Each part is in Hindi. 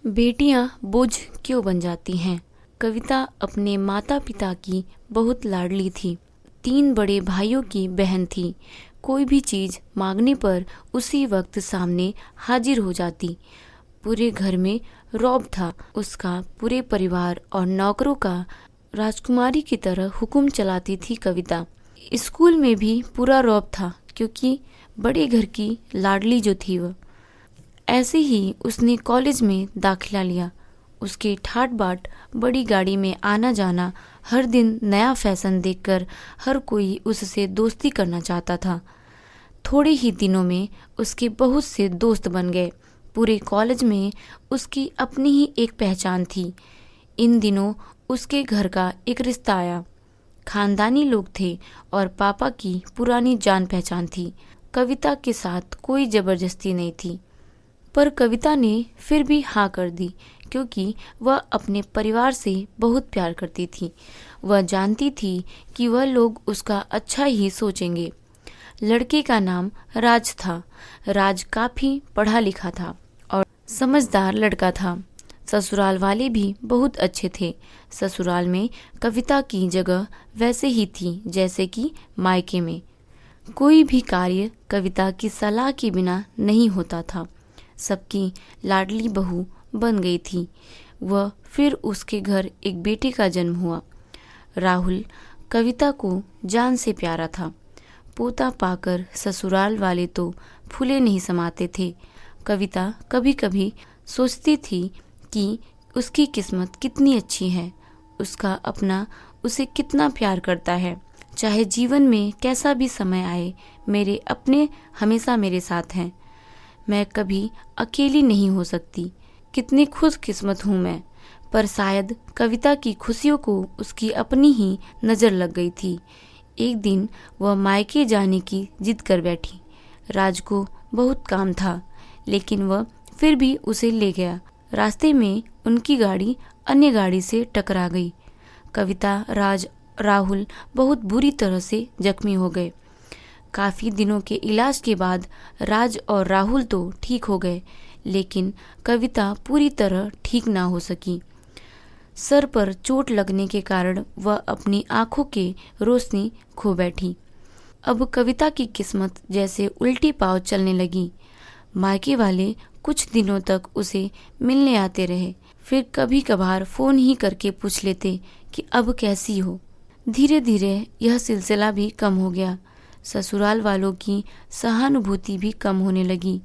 बेटियां बोझ क्यों बन जाती हैं। कविता अपने माता पिता की बहुत लाडली थी। 3 बड़े भाइयों की बहन थी। कोई भी चीज मांगने पर उसी वक्त सामने हाजिर हो जाती। पूरे घर में रौब था। उसका पूरे परिवार और नौकरों का राजकुमारी की तरह हुक्म चलाती थी कविता। स्कूल में भी पूरा रौब था, क्योंकि बड़े घर की लाडली जो थी वह। ऐसे ही उसने कॉलेज में दाखिला लिया। उसके ठाट बाट बड़ी गाड़ी में आना जाना, हर दिन नया फैशन देखकर हर कोई उससे दोस्ती करना चाहता था। थोड़े ही दिनों में उसके बहुत से दोस्त बन गए। पूरे कॉलेज में उसकी अपनी ही एक पहचान थी। इन दिनों उसके घर का एक रिश्ता आया। खानदानी लोग थे और पापा की पुरानी जान पहचान थी। कविता के साथ कोई जबरदस्ती नहीं थी, पर कविता ने फिर भी हाँ कर दी, क्योंकि वह अपने परिवार से बहुत प्यार करती थी। वह जानती थी कि वह लोग उसका अच्छा ही सोचेंगे। लड़के का नाम राज था। राज काफी पढ़ा लिखा था और समझदार लड़का था। ससुराल वाले भी बहुत अच्छे थे। ससुराल में कविता की जगह वैसे ही थी जैसे कि मायके में। कोई भी कार्य कविता की सलाह के बिना नहीं होता था। सबकी लाडली बहू बन गई थी वह। फिर उसके घर एक बेटे का जन्म हुआ। राहुल कविता को जान से प्यारा था। पोता पाकर ससुराल वाले तो फूले नहीं समाते थे। कविता कभी कभी सोचती थी कि उसकी किस्मत कितनी अच्छी है। उसका अपना उसे कितना प्यार करता है। चाहे जीवन में कैसा भी समय आए, मेरे अपने हमेशा मेरे साथ हैं। मैं कभी अकेली नहीं हो सकती। कितनी खुशकिस्मत हूँ मैं। पर शायद कविता की खुशियों को उसकी अपनी ही नज़र लग गई थी। एक दिन वह मायके जाने की जिद कर बैठी। राज को बहुत काम था, लेकिन वह फिर भी उसे ले गया। रास्ते में उनकी गाड़ी अन्य गाड़ी से टकरा गई। कविता, राज, राहुल बहुत बुरी तरह से जख्मी हो गए। काफ़ी दिनों के इलाज के बाद राज और राहुल तो ठीक हो गए, लेकिन कविता पूरी तरह ठीक ना हो सकी। सर पर चोट लगने के कारण वह अपनी आंखों की रोशनी खो बैठी। अब कविता की किस्मत जैसे उल्टी पांव चलने लगी। मायके वाले कुछ दिनों तक उसे मिलने आते रहे, फिर कभी कभार फ़ोन ही करके पूछ लेते कि अब कैसी हो। धीरे धीरे यह सिलसिला भी कम हो गया। ससुराल वालों की सहानुभूति भी कम होने लगी।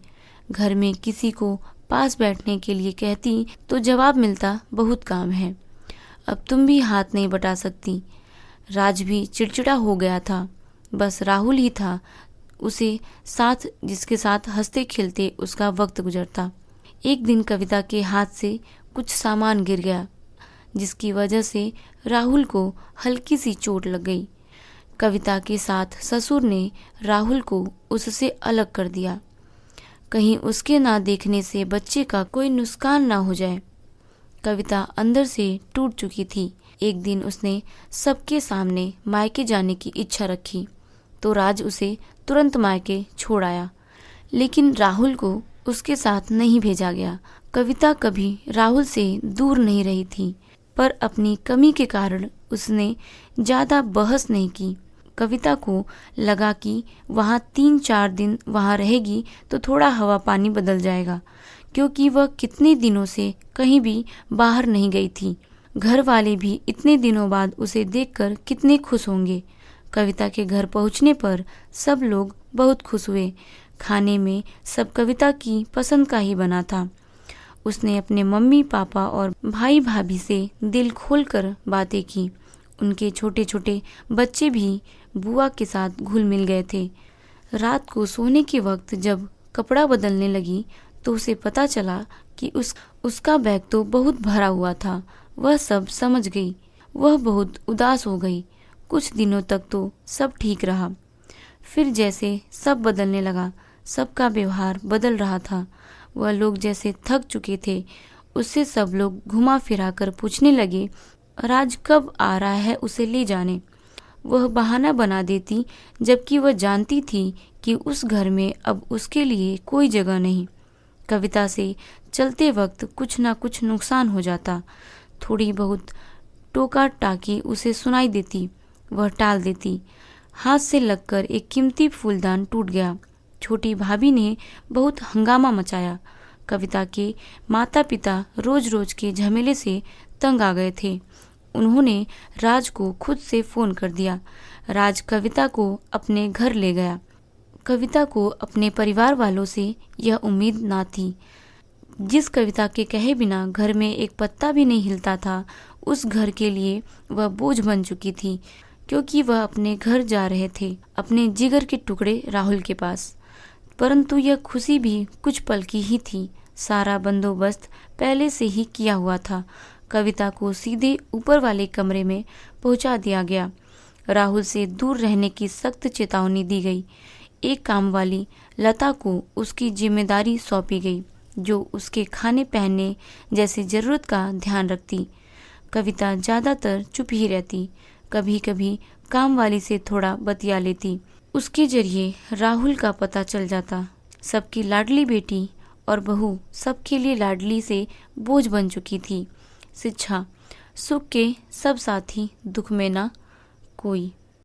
घर में किसी को पास बैठने के लिए कहती तो जवाब मिलता, बहुत काम है, अब तुम भी हाथ नहीं बटा सकती। राज भी चिड़चिड़ा हो गया था। बस राहुल ही था उसे साथ, जिसके साथ हंसते खेलते उसका वक्त गुजरता। एक दिन कविता के हाथ से कुछ सामान गिर गया, जिसकी वजह से राहुल को हल्की सी चोट लग गई। कविता के साथ ससुर ने राहुल को उससे अलग कर दिया, कहीं उसके ना देखने से बच्चे का कोई नुकसान ना हो जाए। कविता अंदर से टूट चुकी थी। एक दिन उसने सबके सामने मायके जाने की इच्छा रखी, तो राज उसे तुरंत मायके छोड़ आया, लेकिन राहुल को उसके साथ नहीं भेजा गया। कविता कभी राहुल से दूर नहीं रही थी, पर अपनी कमी के कारण उसने ज़्यादा बहस नहीं की। कविता को लगा कि वहाँ 3-4 दिन वहाँ रहेगी तो थोड़ा हवा पानी बदल जाएगा, क्योंकि वह कितने दिनों से कहीं भी बाहर नहीं गई थी। घर वाले भी इतने दिनों बाद उसे देखकर कितने खुश होंगे। कविता के घर पहुँचने पर सब लोग बहुत खुश हुए। खाने में सब कविता की पसंद का ही बना था। उसने अपने मम्मी पापा और भाई भाभी से दिल खोलकर बातें की। उनके छोटे छोटे बच्चे भी बुआ के साथ घुल मिल गए थे। रात को सोने के वक्त जब कपड़ा बदलने लगी तो उसे पता चला कि उसका बैग तो बहुत भरा हुआ था। वह सब समझ गई। वह बहुत उदास हो गई। कुछ दिनों तक तो सब ठीक रहा, फिर जैसे सब बदलने लगा। सबका व्यवहार बदल रहा था। वह लोग जैसे थक चुके थे। उससे सब लोग घुमा फिरा कर पूछने लगे, राज कब आ रहा है उसे ले जाने। वह बहाना बना देती, जबकि वह जानती थी कि उस घर में अब उसके लिए कोई जगह नहीं। कविता से चलते वक्त कुछ ना कुछ नुकसान हो जाता। थोड़ी बहुत टोका टाकी उसे सुनाई देती, वह टाल देती। हाथ से लगकर एक कीमती फूलदान टूट गया। छोटी भाभी ने बहुत हंगामा मचाया। कविता के माता पिता रोज रोज के झमेले से तंग आ गए थे। उन्होंने राज को खुद से फोन कर दिया। राज कविता को अपने घर ले गया। कविता को अपने परिवार वालों से यह उम्मीद ना थी। जिस कविता के कहे बिना घर में एक पत्ता भी नहीं हिलता था, उस घर के लिए वह बोझ बन चुकी थी, क्योंकि वह अपने घर जा रहे थे, अपने जिगर के टुकड़े राहुल के पास। परंतु यह खुशी भी कुछ पल की ही थी। सारा बंदोबस्त पहले से ही किया हुआ था। कविता को सीधे ऊपर वाले कमरे में पहुंचा दिया गया। राहुल से दूर रहने की सख्त चेतावनी दी गई। एक कामवाली लता को उसकी जिम्मेदारी सौंपी गई, जो उसके खाने पहनने जैसी जरूरत का ध्यान रखती। कविता ज्यादातर चुप ही रहती, कभी कभी कामवाली से थोड़ा बतिया लेती। उसके जरिए राहुल का पता चल जाता। सबकी लाडली बेटी और बहू सबके लिए लाडली से बोझ बन चुकी थी। शिक्षा, सुख के सब साथी, दुख में ना कोई।